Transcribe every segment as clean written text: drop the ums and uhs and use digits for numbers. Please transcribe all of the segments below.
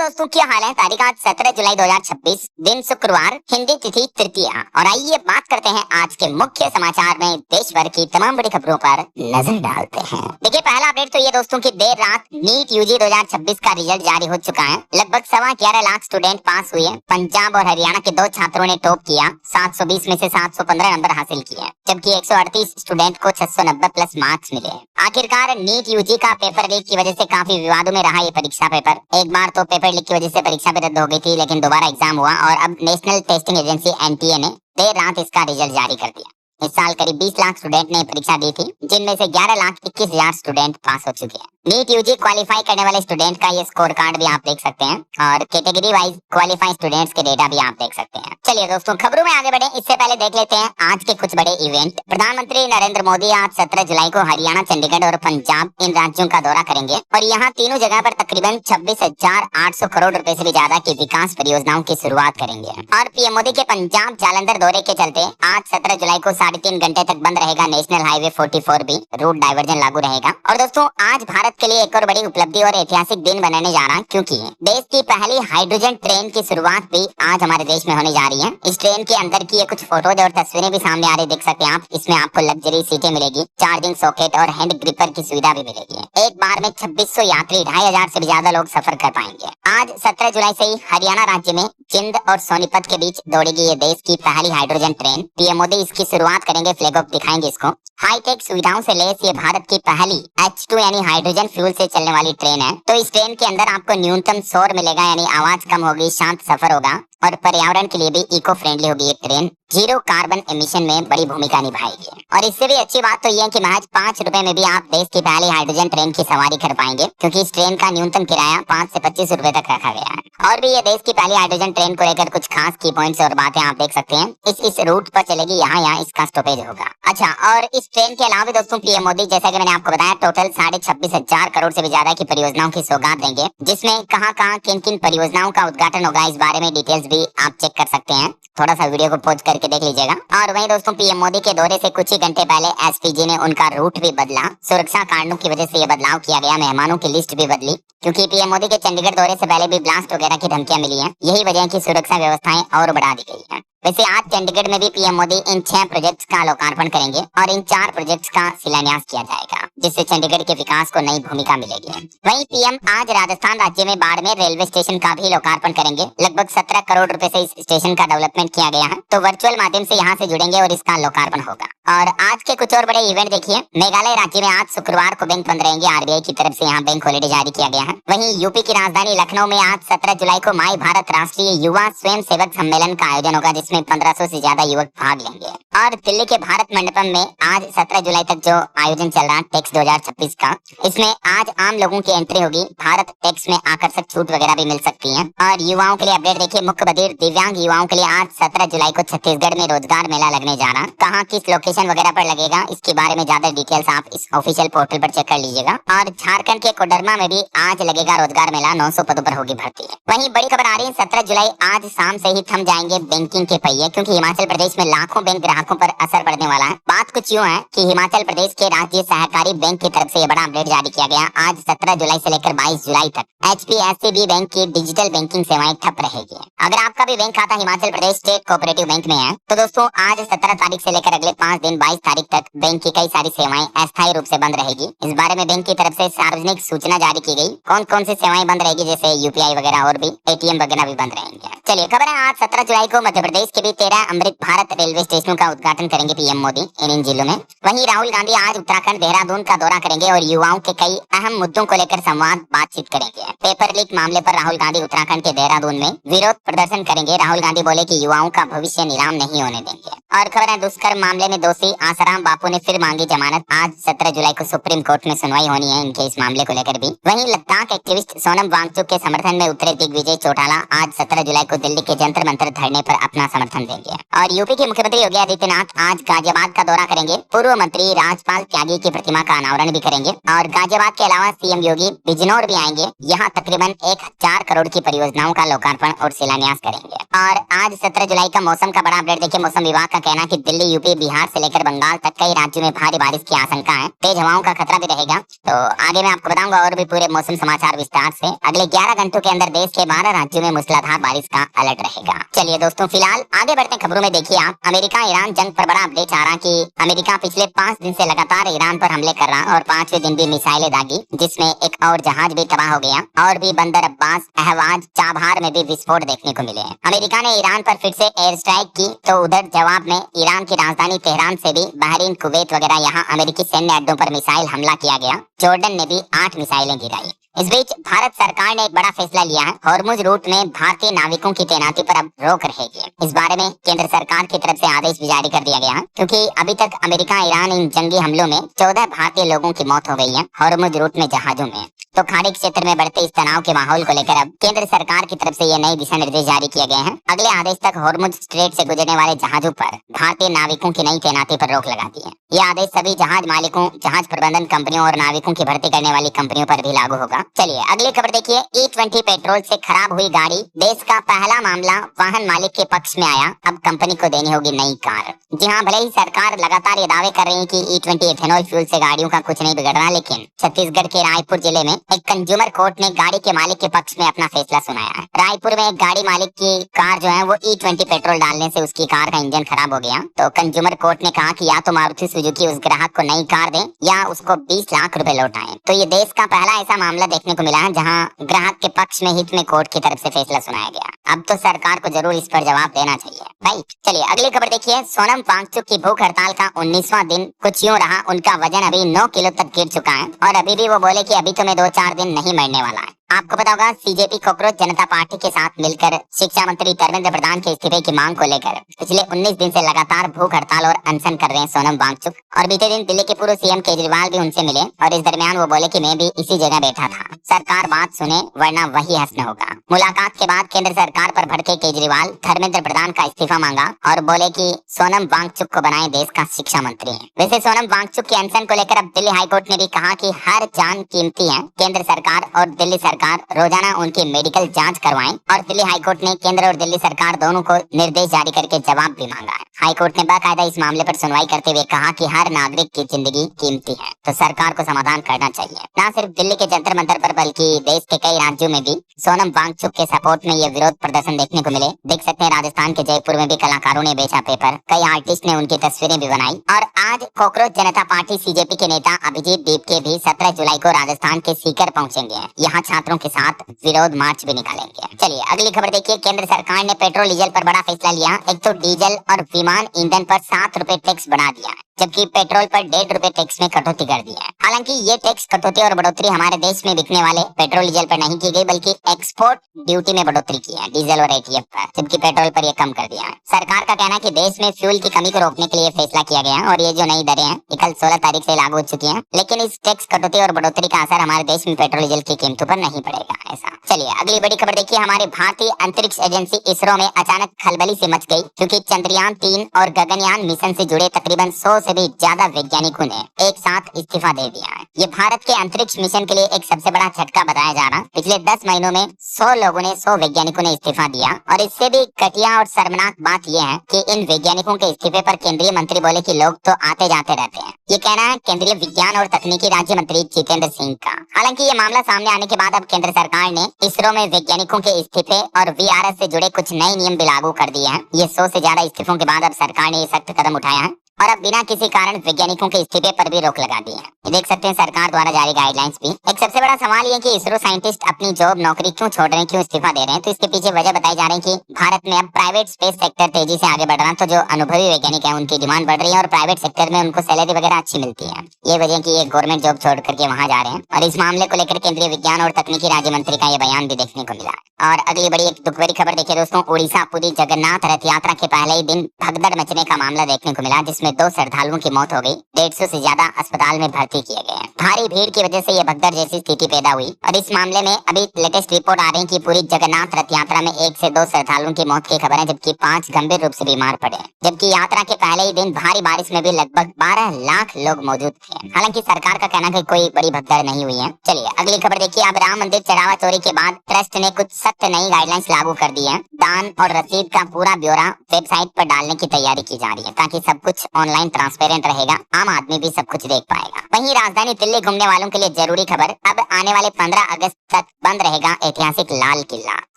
दोस्तों, क्या हाल है। तारीख आज 17 जुलाई 2026, दिन शुक्रवार, हिंदी तिथि तृतीया। और आइए बात करते हैं आज के मुख्य समाचार में देश भर की तमाम बड़ी खबरों पर नजर डालते हैं। देखिए, पहला अपडेट तो ये दोस्तों की देर रात नीट यूजी 2026 का रिजल्ट जारी हो चुका है। लगभग 11.25 लाख स्टूडेंट पास हुए। पंजाब और हरियाणा के 2 छात्रों ने टॉप किया, 720 में से 715 नंबर हासिल किए, जबकि 138 स्टूडेंट को 690 प्लस मार्क्स मिले। आखिरकार नीट यूजी का पेपर लीक की वजह से काफी विवादों में रहा ये परीक्षा पेपर। एक बार तो पेपर लीक की वजह से परीक्षा भी रद्द हो गई थी, लेकिन दोबारा एग्जाम हुआ और अब नेशनल टेस्टिंग एजेंसी एनटीए ने देर रात इसका रिजल्ट जारी कर दिया। इस साल करीब 20 लाख स्टूडेंट ने परीक्षा दी थी, जिनमें से 11,21,000 स्टूडेंट पास हो चुके हैं। नीट यूजी क्वालिफाई करने वाले स्टूडेंट का ये स्कोर कार्ड भी आप देख सकते हैं और कैटेगरी वाइज क्वालिफाई स्टूडेंट्स के डेटा भी आप देख सकते हैं। चलिए दोस्तों, खबरों में आगे बढ़े इससे पहले देख लेते हैं आज के कुछ बड़े इवेंट। प्रधानमंत्री नरेंद्र मोदी आज 17 जुलाई को हरियाणा, चंडीगढ़ और पंजाब इन राज्यों का दौरा करेंगे और यहाँ तीनों जगह पर तकरीबन 26,800 करोड़ रुपए से भी ज्यादा की विकास परियोजनाओं की शुरुआत करेंगे। और पीएम मोदी के पंजाब जालंधर दौरे के चलते आज 17 जुलाई को 3.5 घंटे तक बंद रहेगा नेशनल हाईवे 44 भी, रूट डाइवर्जन लागू रहेगा। और दोस्तों, आज भारत के लिए एक और बड़ी उपलब्धि और ऐतिहासिक दिन बनाने जा रहा है, क्योंकि देश की पहली हाइड्रोजन ट्रेन की शुरुआत भी आज हमारे देश में होने जा रही है। इस ट्रेन के अंदर की ये कुछ फोटोज और तस्वीरें भी सामने आ रही, देख सकते हैं आप। इसमें आपको लग्जरी सीटें मिलेगी, चार्जिंग सॉकेट और हैंड ग्रिपर की सुविधा भी मिलेगी। एक बार में 2600 यात्री, 2500 से भी ज्यादा लोग सफर कर पाएंगे। आज 17 जुलाई से ही हरियाणा राज्य में जिंद और सोनीपत के बीच दौड़ेगी ये देश की पहली हाइड्रोजन ट्रेन। पीएम मोदी इसकी शुरुआत करेंगे, फ्लैग ऑफ दिखाएंगे इसको। हाईटेक सुविधाओं से लैस ये भारत की पहली H2 यानी हाइड्रोजन फ्यूल से चलने वाली ट्रेन है। तो इस ट्रेन के अंदर आपको न्यूनतम शोर मिलेगा, यानी आवाज कम होगी, शांत सफर होगा और पर्यावरण के लिए भी इको फ्रेंडली होगी ये ट्रेन। जीरो कार्बन एमिशन में बड़ी भूमिका निभाएगी। और इससे भी अच्छी बात तो ये है कि महज 5 रुपए में भी आप देश की पहली हाइड्रोजन ट्रेन की सवारी कर पाएंगे, क्योंकि इस ट्रेन का न्यूनतम किराया 5 से 25 रुपए तक रखा गया है। और भी ये देश की पहली हाइड्रोजन ट्रेन को लेकर कुछ खास की पॉइंट्स और बातें आप देख सकते हैं। इस रूट पर चलेगी, यहाँ इसका स्टॉपेज होगा। अच्छा, और इस ट्रेन के अलावा दोस्तों पीएम मोदी, जैसा कि मैंने आपको बताया, टोटल 26,500 करोड़ से भी ज्यादा की परियोजनाओं की सौगात देंगे, जिसमें कहां किन किन परियोजनाओं का उद्घाटन होगा इस बारे में डिटेल्स भी आप चेक कर सकते हैं। थोड़ा सा वीडियो को पॉज करके देख लीजिएगा। और वहीं दोस्तों, पीएम मोदी के दौरे से कुछ ही घंटे पहले एसपीजी ने उनका रूट भी बदला। सुरक्षा कारणों की वजह से ये बदलाव किया गया। मेहमानों की लिस्ट भी बदली, क्योंकि पीएम मोदी के चंडीगढ़ दौरे से पहले भी ब्लास्ट वगैरह की धमकियां मिली हैं। यही वजह है कि सुरक्षा व्यवस्थाएं और बढ़ा दी गई है। वैसे आज चंडीगढ़ में भी पीएम मोदी इन 6 प्रोजेक्ट्स का लोकार्पण करेंगे और इन 4 प्रोजेक्ट्स का शिलान्यास किया जाएगा, जिससे चंडीगढ़ के विकास को नई भूमिका मिलेगी। वहीं पीएम आज राजस्थान राज्य में बाड़मेर रेलवे स्टेशन का भी लोकार्पण करेंगे। लगभग 17 करोड़ रुपए से इस स्टेशन का डेवलपमेंट किया गया है, तो वर्चुअल माध्यम से यहाँ से जुड़ेंगे और इसका लोकार्पण होगा। और आज के कुछ और बड़े इवेंट देखिए। मेघालय राज्य में आज शुक्रवार को बैंक बंद रहेंगे, आरबीआई की तरफ से यहाँ बैंक हॉलिडे जारी किया गया है। वहीं यूपी की राजधानी लखनऊ में आज 17 जुलाई को माई भारत राष्ट्रीय युवा स्वयं सेवक सम्मेलन का आयोजन होगा, जिसमें 1500 से ज्यादा युवक भाग लेंगे। और दिल्ली के भारत मंडपम में आज 17 जुलाई तक जो आयोजन चल रहा है टेक्स 2026 का, इसमें आज आम लोगों की एंट्री होगी। भारत टेक्स में आकर्षक छूट वगैरह भी मिल सकती है। और युवाओं के लिए अपडेट देखिए। मुख्य बधिर दिव्यांग युवाओं के लिए आज 17 जुलाई को छत्तीसगढ़ में रोजगार मेला लगने जा रहा है। कहाँ किस लोकेशन वगैरह पर लगेगा, इसके बारे में ज्यादा डिटेल्स आप इस ऑफिशियल पोर्टल पर चेक कर लीजिएगा। और झारखंड के कोडरमा में भी आज लगेगा रोजगार मेला, 900 पदों पर होगी भर्ती। वहीं बड़ी खबर आ रही है, 17 जुलाई आज शाम से ही थम जाएंगे बैंकिंग के पहिए, क्योंकि हिमाचल प्रदेश में लाखों बैंक ग्राहकों पर असर पड़ने वाला है। बात कुछ यूं है कि हिमाचल प्रदेश के राज्य सहकारी बैंक की तरफ से ये बड़ा अपडेट जारी किया गया। आज 17 जुलाई से लेकर 22 जुलाई तक HPSCB बैंक की डिजिटल बैंकिंग सेवाएं ठप रहेगी। अगर आपका भी बैंक खाता Himachal Pradesh state cooperative bank में है, तो दोस्तों आज 17 तारीख से लेकर अगले 5 दिन 22 तारीख तक बैंक की कई सारी सेवाएं अस्थायी रूप से बंद रहेगी। इस बारे में बैंक की तरफ से सार्वजनिक सूचना जारी की गई। कौन कौन सी सेवाएं बंद रहेगी, जैसे यूपीआई वगैरह और भी ATM वगैरह भी बंद रहेंगे। चलिए खबर है, आज 17 जुलाई को मध्य प्रदेश के भी 13 अमृत भारत रेलवे स्टेशनों का उद्घाटन करेंगे पीएम मोदी इन जिलों में। वहीं राहुल गांधी आज उत्तराखंड देहरादून का दौरा करेंगे और युवाओं के कई अहम मुद्दों को लेकर संवाद बातचीत करेंगे। पेपर लीक मामले पर राहुल गांधी उत्तराखंड के देहरादून में विरोध प्रदर्शन करेंगे। राहुल गांधी बोले कि युवाओं का भविष्य नीलाम नहीं होने देंगे। और खबर है, दुष्कर्म मामले में दोषी आसाराम बापू ने फिर मांगी जमानत। आज 17 जुलाई को सुप्रीम कोर्ट में सुनवाई होनी है इनके इस मामले को लेकर भी। वहीं लद्दाख एक्टिविस्ट सोनम वांगचुक के समर्थन में उतरे दिग्विजय चौटाला आज 17 जुलाई को दिल्ली के जंतर मंतर धरने पर अपना समर्थन देंगे। और यूपी के मुख्यमंत्री योगी आदित्यनाथ आज गाजियाबाद का दौरा करेंगे। पूर्व मंत्री राजपाल त्यागी की प्रतिमा का अनावरण भी करेंगे। और गाजियाबाद के अलावा सीएम योगी बिजनौर भी आएंगे। यहाँ तकरीबन 1000 करोड़ की परियोजनाओं का लोकार्पण और शिलान्यास करेंगे। और आज 17 जुलाई का मौसम का बड़ा अपडेट देखिए। मौसम विभाग का कहना है कि दिल्ली, यूपी, बिहार से से लेकर बंगाल तक कई राज्यों में भारी बारिश की आशंका है। तेज हवाओं का खतरा भी रहेगा। तो आगे मैं आपको बताऊंगा और भी पूरे मौसम समाचार विस्तार से। अगले 11 घंटों के अंदर देश के 12 राज्यों में मूसलाधार बारिश का अलर्ट रहेगा। चलिए दोस्तों, फिलहाल आगे बढ़ते हैं खबरों में। देखिए आप, अमेरिका ईरान जंग पर बड़ा अपडेट आ रहा कि अमेरिका पिछले 5 दिन से लगातार ईरान पर हमले कर रहा और 5वें दिन भी मिसाइलें दागी, जिसमें एक और जहाज भी तबाह हो गया और भी बंदर अब्बास, अहवाज, चाबहार में भी विस्फोट देखने को मिले। अमेरिका ने ईरान पर फिर से एयर स्ट्राइक की तो उधर जवाब में ईरान की राजधानी तेहरान से भी बहरीन, कुवैत वगैरह यहाँ अमेरिकी सैन्य अड्डों पर मिसाइल हमला किया गया। जॉर्डन ने भी 8 मिसाइलें गिराई। इस बीच भारत सरकार ने एक बड़ा फैसला लिया है। हॉर्मुज रूट में भारतीय नाविकों की तैनाती पर अब रोक रहेगी। इस बारे में केंद्र सरकार की तरफ से आदेश भी जारी कर दिया गया है, क्योंकि अभी तक अमेरिका ईरान इन जंगी हमलों में 14 भारतीय लोगों की मौत हो गई है हॉर्मुज रूट में जहाजों में। तो खाड़ी क्षेत्र में बढ़ते इस तनाव के माहौल को लेकर अब केंद्र सरकार की तरफ से ये नए दिशा निर्देश जारी किए गए हैं। अगले आदेश तक हॉर्मुज स्ट्रेट से गुजरने वाले जहाजों पर भारतीय नाविकों की नई तैनाती पर रोक लगा दी है। यह आदेश सभी जहाज मालिकों, जहाज प्रबंधन कंपनियों और नाविकों की भर्ती करने वाली कंपनियों पर भी लागू होगा। चलिए अगली खबर देखिए। E20 पेट्रोल से खराब हुई गाड़ी, देश का पहला मामला वाहन मालिक के पक्ष में आया। अब कंपनी को देनी होगी नई कार। जी हाँ, भले ही सरकार लगातार ये दावे कर रही है कि E20 एथेनॉल फ्यूल से गाड़ियों का कुछ नहीं बिगड़ रहा, लेकिन छत्तीसगढ़ के रायपुर जिले में एक कंज्यूमर कोर्ट ने गाड़ी के मालिक के पक्ष में अपना फैसला सुनाया है। रायपुर में एक गाड़ी मालिक की कार जो है वो E20 पेट्रोल डालने से उसकी कार का इंजन खराब हो गया। तो कंज्यूमर कोर्ट ने कहा कि या तो मारुति सुजुकी उस ग्राहक को नई कार दे या उसको 20 लाख रुपए लौटाएं। तो ये देश का पहला ऐसा मामला देखने को मिला है जहां ग्राहक के पक्ष में हित में कोर्ट की तरफ से फैसला सुनाया गया। अब तो सरकार को जरूर इस पर जवाब देना चाहिए भाई। चलिए अगली खबर देखिए। सोनम वांगचुक की भूख हड़ताल का 19वां दिन कुछ यूं रहा। उनका वजन अभी 9 किलो तक गिर चुका है और अभी भी वो बोले कि अभी तो मैं 2-4 दिन नहीं मरने वाला है। आपको पता होगा सीजेपी कॉकरोच जनता पार्टी के साथ मिलकर शिक्षा मंत्री धर्मेंद्र प्रधान के इस्तीफे की मांग को लेकर पिछले 19 दिन से लगातार भूख हड़ताल और अनशन कर रहे हैं सोनम वांगचुक। और बीते दिन दिल्ली के पूर्व सीएम केजरीवाल भी उनसे मिले और इस दरमियान वो बोले कि मैं भी इसी जगह बैठा था, सरकार बात सुने वरना वही हंसना होगा। मुलाकात के बाद केंद्र सरकार पर भड़के केजरीवाल धर्मेंद्र प्रधान का इस्तीफा मांगा और बोले कि सोनम वांगचुक को बनाए देश का शिक्षा मंत्री। वैसे सोनम वांगचुक के अनशन को लेकर अब दिल्ली हाईकोर्ट ने भी कहा कि हर जान कीमती है। केंद्र सरकार और दिल्ली सरकार रोजाना उनकी मेडिकल जांच करवाएं। और दिल्ली हाईकोर्ट ने केंद्र और दिल्ली सरकार दोनों को निर्देश जारी करके जवाब भी मांगा है। हाईकोर्ट ने बाकायदा इस मामले पर सुनवाई करते हुए कहा कि हर नागरिक की जिंदगी कीमती है, तो सरकार को समाधान करना चाहिए। न सिर्फ दिल्ली के जंतर मंतर पर बल्कि देश के कई राज्यों में भी सोनम वांगचुक के सपोर्ट में ये विरोध प्रदर्शन देखने को मिले। देख सकते हैं राजस्थान के जयपुर में भी कलाकारों ने बेचा पेपर, कई आर्टिस्ट ने उनकी तस्वीरें भी बनाई। और आज कॉकरोच जनता पार्टी सीजेपी के नेता अभिजीत दीपके भी 17 जुलाई को राजस्थान के सीकर पहुंचेंगे। यहाँ छात्रों के साथ विरोध मार्च भी निकालेंगे। चलिए अगली खबर देखिए। केंद्र सरकार ने पेट्रोल डीजल पर बड़ा फैसला लिया। एक तो डीजल और विमान ईंधन पर 7 रुपए टैक्स बढ़ा दिया है, जबकि पेट्रोल पर 1.5 रुपए टैक्स में कटौती कर दी है। हालांकि ये टैक्स कटौती और बढ़ोतरी हमारे देश में बिकने वाले पेट्रोल डीजल पर नहीं की गई, बल्कि एक्सपोर्ट ड्यूटी में बढ़ोतरी की है डीजल और एटीएफ पर, जबकि पेट्रोल पर ये कम कर दिया है। सरकार का कहना है कि देश में फ्यूल की कमी को रोकने के लिए फैसला किया गया है और ये जो नई दरें हैं ये कल 16 तारीख से लागू हो चुकी हैं। लेकिन इस टैक्स कटौती और बढ़ोतरी का असर हमारे देश में पेट्रोल डीजल की कीमतों पर नहीं पड़ेगा ऐसा। चलिए अगली बड़ी खबर देखिए। हमारे भारतीय अंतरिक्ष एजेंसी इसरो में अचानक खलबली से मच गई, क्योंकि चंद्रयान 3 और गगनयान मिशन से जुड़े तकरीबन 100 से भी ज्यादा वैज्ञानिकों ने एक साथ इस्तीफा दे दिया है। ये भारत के अंतरिक्ष मिशन के लिए एक सबसे बड़ा झटका बताया जा रहा। पिछले 10 महीनों में 100 वैज्ञानिकों ने इस्तीफा दिया। और इससे भी घटिया और शर्मनाक बात यह है कि इन वैज्ञानिकों के इस्तीफे पर केंद्रीय मंत्री बोले कि लोग तो आते जाते रहते हैं। ये कहना है केंद्रीय विज्ञान और तकनीकी राज्य मंत्री जितेंद्र सिंह का। हालांकि ये मामला सामने आने के बाद अब केंद्र सरकार ने इसरो में वैज्ञानिकों के इस्तीफे और वीआरएस से जुड़े कुछ नए नियम भी लागू कर दिए हैं। ये 100 से ज्यादा इस्तीफों के बाद अब सरकार ने ये सख्त कदम उठाया है और अब बिना किसी कारण वैज्ञानिकों के इस्तीफे पर भी रोक लगा दी है। ये देख सकते हैं सरकार द्वारा जारी गाइडलाइंस भी। एक सबसे बड़ा सवाल ये कि इसरो साइंटिस्ट अपनी जॉब नौकरी क्यों छोड़ रहे हैं, क्यों इस्तीफा दे रहे हैं। तो इसके पीछे वजह बताई जा रही है कि भारत में अब प्राइवेट स्पेस सेक्टर तेजी से आगे बढ़ रहा है, तो जो अनुभवी वैज्ञानिक है उनकी डिमांड बढ़ रही है और प्राइवेट सेक्टर में उनको सैलरी वगैरह अच्छी मिलती है। ये वजह की ये गवर्नमेंट जॉब छोड़ करके वहाँ जा रहे हैं। और इस मामले को लेकर केंद्रीय विज्ञान और तकनीकी राज्य मंत्री का ये बयान भी देखने को मिला। और अगली बड़ी एक दुख भरी खबर देखिए दोस्तों। उड़ीसा पुरी जगन्नाथ रथ यात्रा के पहले ही दिन भगदड़ मचने का मामला देखने को मिला, जिसमें 2 श्रद्धालुओं की मौत हो गई। 150 से ज्यादा अस्पताल में भर्ती किए गए हैं। भारी भीड़ की वजह से ये भगदड़ जैसी स्थिति पैदा हुई। और इस मामले में अभी लेटेस्ट रिपोर्ट आ रही है कि पूरी जगन्नाथ रथ यात्रा में 1 से 2 श्रद्धालुओं की मौत की खबर है, जबकि 5 गंभीर रूप से बीमार पड़े। जबकि यात्रा के पहले ही दिन भारी बारिश में भी लगभग 12 लाख लोग मौजूद थे। हालांकि सरकार का कहना है कि कोई बड़ी भगदड़ नहीं हुई है। चलिए अगली खबर देखिए। अब राम मंदिर चढ़ावा चोरी के बाद ट्रस्ट ने कुछ सख्त नई गाइडलाइंस लागू कर दी है। दान और रसीद का पूरा ब्यौरा वेबसाइट पर डालने की तैयारी की जा रही है, ताकि सब कुछ ऑनलाइन ट्रांसपेरेंट रहेगा, आम आदमी भी सब कुछ देख पाएगा। वहीं राजधानी दिल्ली घूमने वालों के लिए जरूरी खबर, अब आने वाले 15 अगस्त तक बंद रहेगा ऐतिहासिक लाल किला।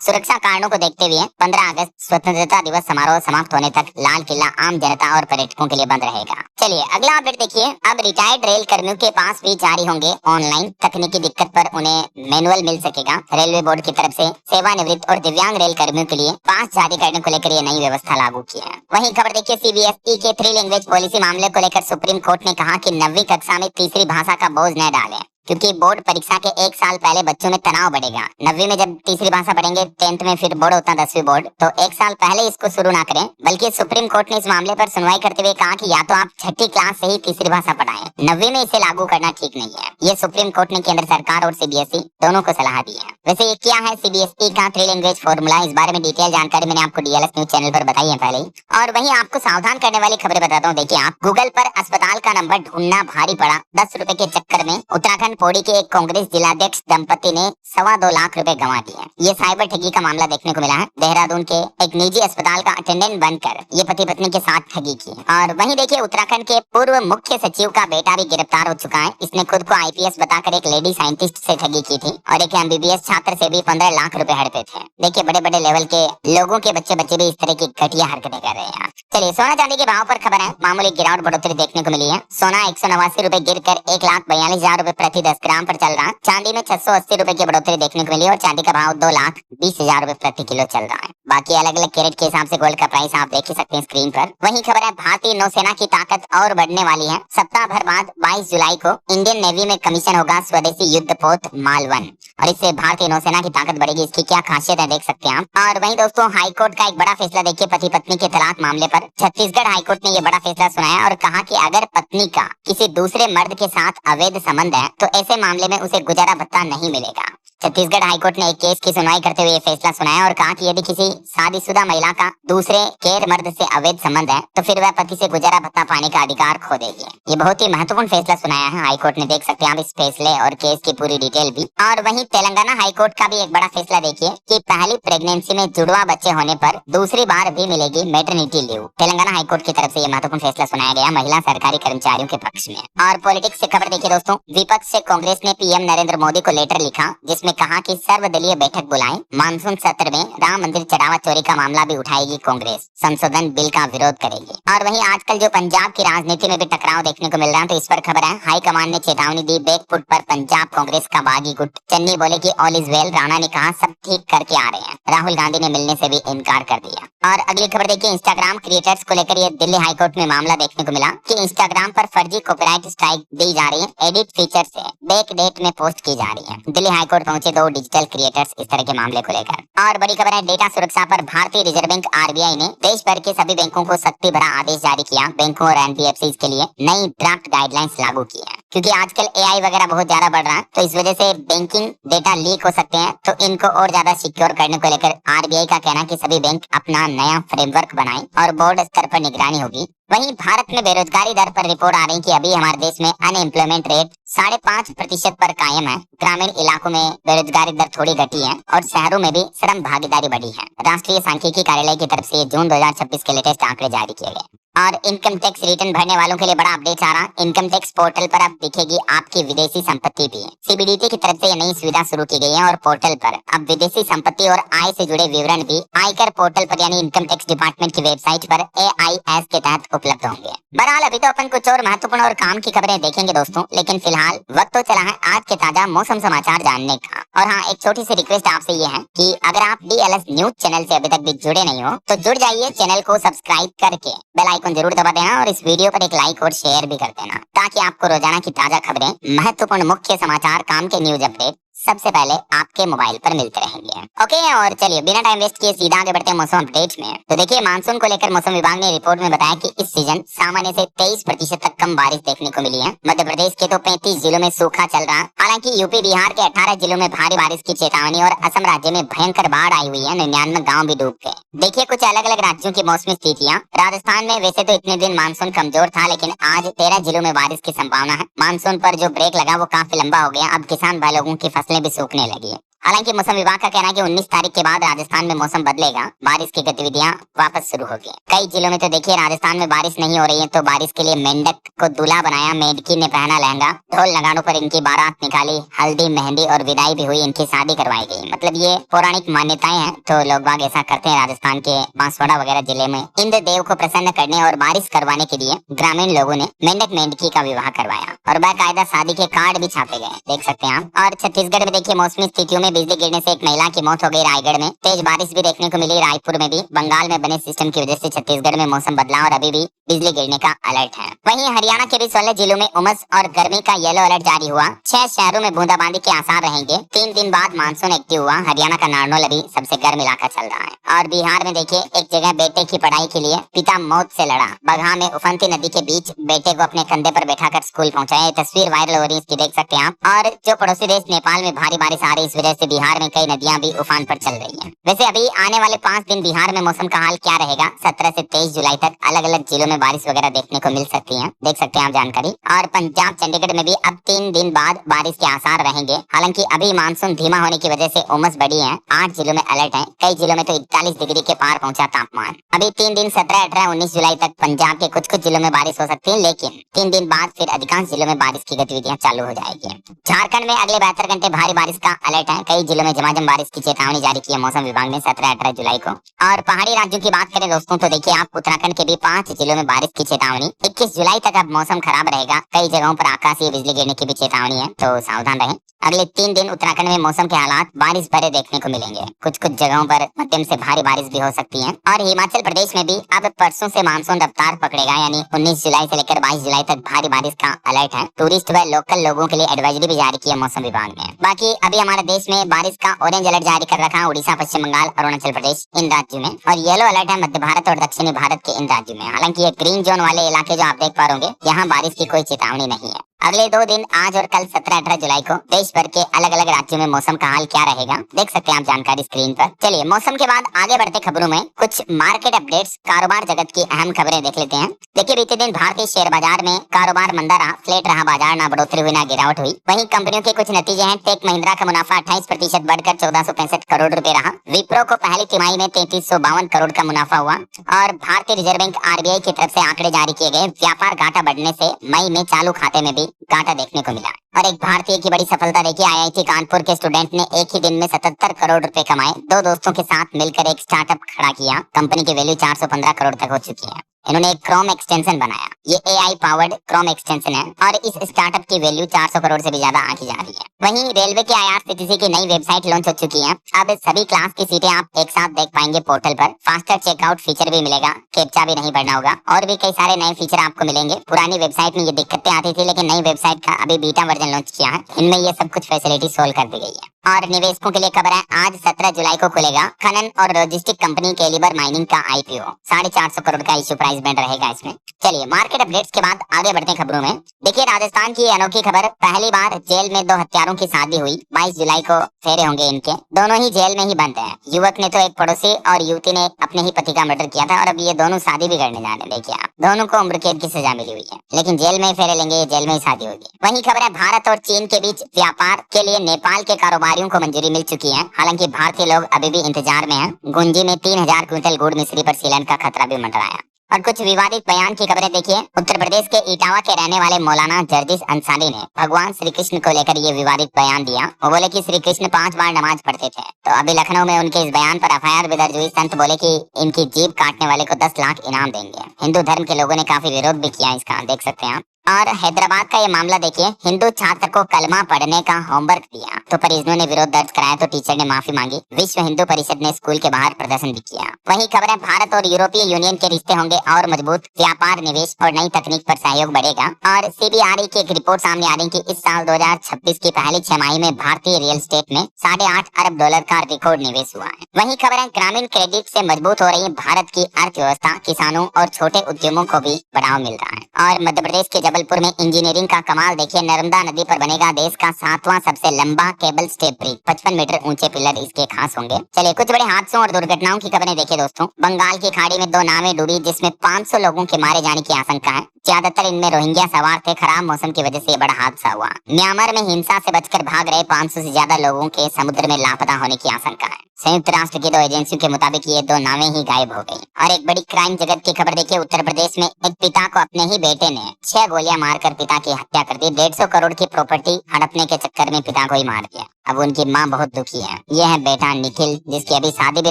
सुरक्षा कारणों को देखते हुए 15 अगस्त स्वतंत्रता दिवस समारोह समाप्त होने तक लाल किला आम जनता और पर्यटकों के लिए बंद रहेगा। चलिए अगला अपडेट देखिए। अब रिटायर्ड रेल कर्मियों के पास भी जारी होंगे ऑनलाइन, तकनीकी दिक्कत पर उन्हें मैनुअल मिल सकेगा। रेलवे बोर्ड की तरफ से सेवानिवृत्त और दिव्यांग रेल कर्मियों के लिए पास जारी करने को लेकर ये नई व्यवस्था लागू की है। वहीं खबर देखिए, सीबीएसई के 3 लैंग्वेज पॉलिसी मामले को लेकर सुप्रीम कोर्ट ने कहा कि 9वीं कक्षा में तीसरी भाषा का बोझ न डालें, क्योंकि बोर्ड परीक्षा के 1 साल पहले बच्चों में तनाव बढ़ेगा। 9वीं में जब तीसरी भाषा पढ़ेंगे, 10th में फिर बोर्ड होता 10वीं बोर्ड, तो 1 साल पहले इसको शुरू ना करें। बल्कि सुप्रीम कोर्ट ने इस मामले पर सुनवाई करते हुए कहा कि या तो आप 6ठी क्लास से ही तीसरी भाषा पढ़ाएं, 9वीं में इसे लागू करना ठीक नहीं है। ये सुप्रीम कोर्ट ने केंद्र सरकार और सीबीएसई दोनों को सलाह दी है। वैसे ये क्या है सीबीएसई का 3 लैंग्वेज फॉर्मूला, इस बारे में डिटेल जानकारी मैंने आपको डीएलएस न्यूज चैनल पर बताई है पहले ही। और वहीं आपको सावधान करने वाली खबरें बताता हूँ। देखिए, आप गूगल पर अस्पताल का नंबर ढूंढना भारी पड़ा, 10 रुपए के चक्कर में उत्तराखंड पौड़ी के एक कांग्रेस जिलाध्यक्ष दंपति ने 2.25 लाख रुपए गंवा दिए। ये साइबर ठगी का मामला देखने को मिला है। देहरादून के एक निजी अस्पताल का अटेंडेंट बनकर ये पति पत्नी के साथ ठगी की। और वहीं देखिए, उत्तराखंड के पूर्व मुख्य सचिव का बेटा भी गिरफ्तार हो चुका है। इसने खुद को आईपीएस बताकर एक लेडी साइंटिस्ट से ठगी की थी और एक एमबीबीएस छात्र से भी 15 लाख रुपए हड़पे थे। देखिए, बड़े बड़े लेवल के लोगों के बच्चे भी इस तरह की घटिया हरकतें कर रहे हैं। चलिए, सोना चांदी के भाव पर खबर है। मामूली गिरावट बढ़ोतरी देखने को मिली है। सोना 189 रुपए गिरकर 1,42,000 रुपए प्रति 10 ग्राम पर चल रहा है। चांदी में 680 रुपए की बढ़ोतरी देखने को मिली और चांदी का भाव 2,20,000 रुपए प्रति किलो चल रहा है। बाकी अलग अलग कैरेट के हिसाब से गोल्ड का प्राइस आप देख ही सकते हैं स्क्रीन पर। वहीं खबर है, भारतीय नौसेना की ताकत और बढ़ने वाली है। सप्ताह भर बाद 22 जुलाई को इंडियन नेवी में कमीशन होगा स्वदेशी युद्धपोत मालवन, और इससे भारतीय नौसेना की ताकत बढ़ेगी। इसकी क्या खासियत है देख सकते हैं आप। और वहीं दोस्तों, हाईकोर्ट का एक बड़ा फैसला देखिए पति पत्नी के तलाक मामले पर। छत्तीसगढ़ हाईकोर्ट ने ये बड़ा फैसला सुनाया और कहा कि अगर पत्नी का किसी दूसरे मर्द के साथ अवैध संबंध है तो ऐसे मामले में उसे गुजारा भत्ता नहीं मिलेगा। छत्तीसगढ़ हाईकोर्ट ने एक केस की सुनवाई करते हुए फैसला सुनाया और कहा कि यदि किसी शादीशुदा महिला का दूसरे गैर मर्द से अवैध संबंध है तो फिर वह पति से गुजारा भत्ता पाने का अधिकार खो देगी। ये बहुत ही महत्वपूर्ण फैसला सुनाया है हाईकोर्ट ने, देख सकते हैं आप इस फैसले और केस की पूरी डिटेल भी। और वहीं तेलंगाना हाईकोर्ट का भी एक बड़ा फैसला देखिए कि पहली प्रेगनेंसी में जुड़वा बच्चे होने पर दूसरी बार भी मिलेगी मैटरनिटी लीव। तेलंगाना हाईकोर्ट की तरफ से ये महत्वपूर्ण फैसला सुनाया गया महिला सरकारी कर्मचारियों के पक्ष में। और पॉलिटिक्स से खबर देखिए दोस्तों, विपक्ष से कांग्रेस ने पीएम नरेंद्र मोदी को लेटर लिखा जिसमें कहा कि सर्वदलीय बैठक बुलाएं, मानसून सत्र में राम मंदिर चढ़ावा चोरी का मामला भी उठाएगी कांग्रेस, संशोधन बिल का विरोध करेगी। और वहीं आजकल जो पंजाब की राजनीति में भी टकराव देखने को मिल रहा है, तो इस पर खबर है हाईकमान ने चेतावनी दी बैकफुट पर पंजाब कांग्रेस का बागी गुट। चन्नी बोले कि ऑल इज वेल, राणा ने कहा सब ठीक करके आ रहे हैं, राहुल गांधी ने मिलने से भी इनकार कर दिया। और अगली खबर देखिए, इंस्टाग्राम क्रिएटर्स को लेकर ये दिल्ली हाईकोर्ट में मामला देखने को मिला कि इंस्टाग्राम पर फर्जी कॉपीराइट स्ट्राइक दी जा रही है, एडिट फीचर से बैक डेट में पोस्ट की जा रही है। दिल्ली हाईकोर्ट पहुंचे 2 डिजिटल क्रिएटर्स इस तरह के मामले को लेकर। और बड़ी खबर है, डेटा सुरक्षा पर भारतीय रिजर्व बैंक आरबीआई ने देश भर के सभी बैंकों को सख्ती भरा आदेश जारी किया। बैंकों और एनबीएफसी के लिए नई ड्राफ्ट गाइडलाइंस लागू की है, क्योंकि आजकल एआई वगैरह बहुत ज्यादा बढ़ रहा है, तो इस वजह से बैंकिंग डेटा लीक हो सकते हैं। तो इनको और ज्यादा सिक्योर करने को लेकर आरबीआई का कहना है कि सभी बैंक अपना नया फ्रेमवर्क बनाएं और बोर्ड स्तर पर निगरानी होगी। वहीं भारत में बेरोजगारी दर पर रिपोर्ट आ रही है कि अभी हमारे देश में अनएम्प्लॉयमेंट रेट 5.5% पर कायम है। ग्रामीण इलाकों में बेरोजगारी दर थोड़ी घटी है और शहरों में भी श्रम भागीदारी बढ़ी है। राष्ट्रीय सांख्यिकी कार्यालय की तरफ से जून 2026 के लेटेस्ट आंकड़े जारी किए गए। और इनकम टैक्स रिटर्न भरने वालों के लिए बड़ा अपडेट आ रहा। इनकम टैक्स पोर्टल पर अब दिखेगी आपकी विदेशी संपत्ति भी। सीबीडीटी की तरफ से ये नई सुविधा शुरू की गई है और पोर्टल पर अब विदेशी संपत्ति और आय से जुड़े विवरण भी आयकर पोर्टल पर यानी इनकम टैक्स डिपार्टमेंट की वेबसाइट पर AIS के तहत उपलब्ध होंगे। बहरहाल अभी तो अपन कुछ और महत्वपूर्ण और काम की खबरें देखेंगे दोस्तों, लेकिन फिलहाल वक्त तो चला है आज के ताजा मौसम समाचार जानने का। और हाँ, एक छोटी सी रिक्वेस्ट आपसे ये है कि अगर आप DLS न्यूज चैनल से अभी तक भी जुड़े नहीं हो तो जुड़ जाइए, चैनल को सब्सक्राइब करके बेल आइकन जरूर दबा देना और इस वीडियो पर एक लाइक और शेयर भी कर देना, ताकि आपको रोजाना की ताजा खबरें, महत्वपूर्ण मुख्य समाचार, काम के न्यूज अपडेट सबसे पहले आपके मोबाइल पर मिलते रहेंगे। ओके, और चलिए बिना टाइम वेस्ट किए सीधा आगे बढ़ते हैं मौसम अपडेट में। तो देखिए, मानसून को लेकर मौसम विभाग ने रिपोर्ट में बताया कि इस सीजन सामान्य से 23% तक कम बारिश देखने को मिली है। मध्य प्रदेश के तो 35 जिलों में सूखा चल रहा। हालांकि यूपी बिहार के 18 जिलों में भारी बारिश की चेतावनी और असम राज्य में भयंकर बाढ़ आई हुई है। 99 गाँव भी डूब गए। देखिए कुछ अलग अलग राज्यों की मौसमी स्थितियाँ। राजस्थान में वैसे तो इतने दिन मानसून कमजोर था, लेकिन आज 13 जिलों में बारिश की संभावना है। मानसून पर जो ब्रेक लगा वो काफी लंबा हो गया। अब किसान भाई लोगों की फसलें भी सूखने लगी। हालांकि मौसम विभाग का कहना है कि 19 तारीख के बाद राजस्थान में मौसम बदलेगा, बारिश की गतिविधियां वापस शुरू होगी। कई जिलों में तो देखिए राजस्थान में बारिश नहीं हो रही है, तो बारिश के लिए मेंढक को दूल्हा बनाया, मेंढकी ने पहना लहंगा, ढोल नगाड़ों पर इनकी बारात निकाली, हल्दी मेहंदी और विदाई भी हुई, इनकी शादी करवाई गई। मतलब ये पौराणिक मान्यताएं हैं, तो लोग बाग ऐसा करते हैं। राजस्थान के बांसवाड़ा वगैरह जिले में इंद्र देव को प्रसन्न करने और बारिश करवाने के लिए ग्रामीण लोगों ने मेंढक मेंढकी का विवाह करवाया और बाकायदा शादी के कार्ड भी छापे गए, देख सकते हैं आप। और छत्तीसगढ़ में देखिए मौसमी स्थितियों में बिजली गिरने से एक महिला की मौत हो गई। रायगढ़ में तेज बारिश भी देखने को मिली, रायपुर में भी। बंगाल में बने सिस्टम की वजह से छत्तीसगढ़ में मौसम बदला और अभी भी बिजली गिरने का अलर्ट है। वहीं हरियाणा के भी 16 जिलों में उमस और गर्मी का येलो अलर्ट जारी हुआ। 6 शहरों में बूंदाबांदी के आसार रहेंगे। 3 दिन बाद मानसून एक्टिव हुआ। हरियाणा का नारनौल अभी सबसे गर्म इलाका चल रहा है। और बिहार में देखिए एक जगह बेटे की पढ़ाई के लिए पिता मौत से लड़ा। बगहा में उफनती नदी के बीच बेटे को अपने कंधे पर बैठाकर स्कूल पहुंचाया। तस्वीर वायरल हो रही है, इसकी देख सकते हैं आप। और जो पड़ोसी देश नेपाल में भारी बारिश आ रही, इस वजह से बिहार में कई नदियां भी उफान पर चल रही हैं। वैसे अभी आने वाले 5 दिन बिहार में मौसम का हाल क्या रहेगा? 17 से 23 जुलाई तक अलग अलग जिलों में बारिश वगैरह देखने को मिल सकती है, देख सकते हैं आप जानकारी। और पंजाब चंडीगढ़ में भी अब 3 दिन बाद बारिश के आसार रहेंगे। हालांकि अभी मानसून धीमा होने की वजह से उमस बढ़ी है। 8 जिलों में अलर्ट है, कई जिलों में तो 41 डिग्री के पार पहुंचा तापमान। अभी 3 दिन 17, 18, 19 जुलाई तक पंजाब के कुछ जिलों में बारिश हो सकती है, लेकिन 3 दिन बाद फिर अधिकांश जिलों में बारिश की गतिविधियां चालू हो जाएगी। झारखंड में अगले 72 घंटे भारी बारिश का अलर्ट है। कई जिलों में झमाझम बारिश की चेतावनी जारी की है मौसम विभाग ने 17, 18 जुलाई को। और पहाड़ी राज्यों की बात करें दोस्तों, तो देखिए आप उत्तराखंड के भी 5 जिलों में बारिश की चेतावनी। 21 जुलाई तक अब मौसम खराब रहेगा। कई जगहों पर आकाशीय बिजली गिरने की भी चेतावनी है, तो सावधान रहें। अगले 3 दिन उत्तराखंड में मौसम के हालात बारिश भरे देखने को मिलेंगे। कुछ जगहों पर मध्यम से भारी बारिश भी हो सकती है। और हिमाचल प्रदेश में भी अब परसों से मानसून रफ्तार पकड़ेगा, यानी 19 जुलाई से लेकर 22 जुलाई तक भारी बारिश का अलर्ट है। टूरिस्ट व लोकल लोगों के लिए एडवाइजरी भी जारी की है मौसम विभाग ने। बाकी अभी हमारे देश में बारिश का ऑरेंज अलर्ट जारी कर रखा है उड़ीसा, पश्चिम बंगाल, अरुणाचल प्रदेश, इन राज्यों में। और येलो अलर्ट है मध्य भारत और दक्षिणी भारत के इन राज्यों में। हालांकि ये ग्रीन जोन वाले इलाके जो आप देख पा रहे होंगे, यहाँ बारिश की कोई चेतावनी नहीं है। अगले 2 दिन आज और कल 17, 18 जुलाई को देश भर के अलग अलग राज्यों में मौसम का हाल क्या रहेगा, देख सकते हैं आप जानकारी स्क्रीन पर। चलिए मौसम के बाद आगे बढ़ते खबरों में कुछ मार्केट अपडेट्स, कारोबार जगत की अहम खबरें देख लेते हैं। देखिए बीते दिन भारतीय शेयर बाजार में कारोबार मंदा रहा, फ्लैट रहा बाजार, ना बढ़ोतरी हुई ना गिरावट हुई। वहीं कंपनियों के कुछ नतीजे हैं। टेक महिंद्रा का मुनाफा 28% बढ़कर 1465 करोड़ रुपए रहा। विप्रो को पहली तिमाही में 3352 करोड़ का मुनाफा हुआ। और भारतीय रिजर्व बैंक आरबीआई की तरफ से आंकड़े जारी किए गए। व्यापार घाटा बढ़ने से मई में चालू खाते में भी घाटा देखने को मिला। और एक भारतीय की बड़ी सफलता देखिए, आईआईटी कानपुर के स्टूडेंट ने एक ही दिन में 77 करोड़ रुपए कमाए। 2 दोस्तों के साथ मिलकर एक स्टार्टअप खड़ा किया। कंपनी की वैल्यू 415 करोड़ तक हो चुकी है। इन्होंने एक क्रोम एक्सटेंशन बनाया। ये एआई पावर्ड क्रोम एक्सटेंशन है और इस स्टार्टअप की वैल्यू 400 करोड़ से भी ज्यादा आंकी जा रही है। वहीं रेलवे के आईआरसीटीसी की नई वेबसाइट लॉन्च हो चुकी है। अब सभी क्लास की सीटें आप एक साथ देख पाएंगे पोर्टल पर। फास्टर चेकआउट फीचर भी मिलेगा, कैप्चा भी नहीं भरना होगा और भी कई सारे नए फीचर आपको मिलेंगे। पुरानी वेबसाइट में ये दिक्कतें आती थी, लेकिन नई वेबसाइट का अभी बीटा वर्जन लॉन्च किया है। इनमें ये सब कुछ फैसिलिटी सोल्व कर दी गई है। और निवेशकों के लिए खबर है, आज 17 जुलाई को खुलेगा खनन और लॉजिस्टिक कंपनी कैलिबर माइनिंग का आईपीओ। 450 करोड़ का इश्यू प्राइस बैंड रहेगा इसमें। चलिए मार्केट अपडेट्स के बाद आगे बढ़ते हैं खबरों में। देखिए राजस्थान की अनोखी खबर, पहली बार जेल में 2 हत्यारों की शादी हुई। 22 जुलाई को फेरे होंगे इनके। दोनों ही जेल में ही बंद हैं। युवक ने तो एक पड़ोसी और युवती ने अपने ही पति का मर्डर किया था और अब ये दोनों शादी भी करने जा रहे हैं। देखिए आप, दोनों को उम्र कैद की सजा मिली हुई है, लेकिन जेल में ही फेरे लेंगे, जेल में ही शादी होगी। वहीं खबर है, भारत और चीन के बीच व्यापार के लिए नेपाल के कारोबारियों को मंजूरी मिल चुकी है। हालांकि भारतीय लोग अभी भी इंतजार में हैं। गुंजी में 3000 क्विंटल गुड़ मिश्री पर सीलन का खतरा भी मंडराया। और कुछ विवादित बयान की खबरें देखिए। उत्तर प्रदेश के इटावा के रहने वाले मौलाना जर्जिस अंसारी ने भगवान श्री कृष्ण को लेकर ये विवादित बयान दिया। वो बोले कि श्री कृष्ण 5 बार नमाज पढ़ते थे। तो अभी लखनऊ में उनके इस बयान पर एफआईआर भी दर्ज हुई। संत बोले कि इनकी जीभ काटने वाले को 10 लाख इनाम देंगे। हिंदू धर्म के लोगों ने काफी विरोध भी किया इसका, देख सकते हैं आप। और हैदराबाद का ये मामला देखिए, हिंदू छात्र को कलमा पढ़ने का होमवर्क दिया तो परिजनों ने विरोध दर्ज कराया तो टीचर ने माफी मांगी। विश्व हिंदू परिषद ने स्कूल के बाहर प्रदर्शन भी किया। वहीं खबर है, भारत और यूरोपीय यूनियन के रिश्ते होंगे और मजबूत। व्यापार, निवेश और नई तकनीक पर सहयोग बढ़ेगा। और सीबीआरई की एक रिपोर्ट सामने आ रही है कि इस साल 2026 की पहली छमाही में भारतीय रियल एस्टेट में $8.5 अरब का रिकॉर्ड निवेश हुआ है। वहीं खबर है, ग्रामीण क्रेडिट से मजबूत हो रही है भारत की अर्थव्यवस्था। किसानों और छोटे उद्यमों को भी बढ़ावा मिल रहा है। और मध्य प्रदेश के जबलपुर में इंजीनियरिंग का कमाल देखिए, नर्मदा नदी पर बनेगा देश का 7वां सबसे लंबा केबल स्टे ब्रिज। 55 मीटर ऊंचे पिलर इसके खास होंगे। चलिए कुछ बड़े हादसों और दुर्घटनाओं की खबरें देखिए दोस्तों। बंगाल की खाड़ी में 2 नावें डूबी जिसमें 500 लोगों के मारे जाने की आशंका है। ज्यादातर इनमें रोहिंग्या सवार थे। खराब मौसम की वजह से ये बड़ा हादसा हुआ। म्यांमार में हिंसा से बचकर भाग रहे 500 से ज्यादा लोगों के समुद्र में लापता होने की आशंका है। संयुक्त राष्ट्र की 2 एजेंसियों के मुताबिक ये 2 नावें ही गायब हो गई। और एक बड़ी क्राइम जगत की खबर देखिए, उत्तर प्रदेश में एक पिता को अपने ही बेटे ने 6 गोलियां मारकर पिता की हत्या कर दी। 150 करोड़ की प्रॉपर्टी हड़पने के चक्कर में पिता को ही मार दिया। अब उनकी मां बहुत दुखी है। ये है बेटा निखिल, जिसकी अभी शादी भी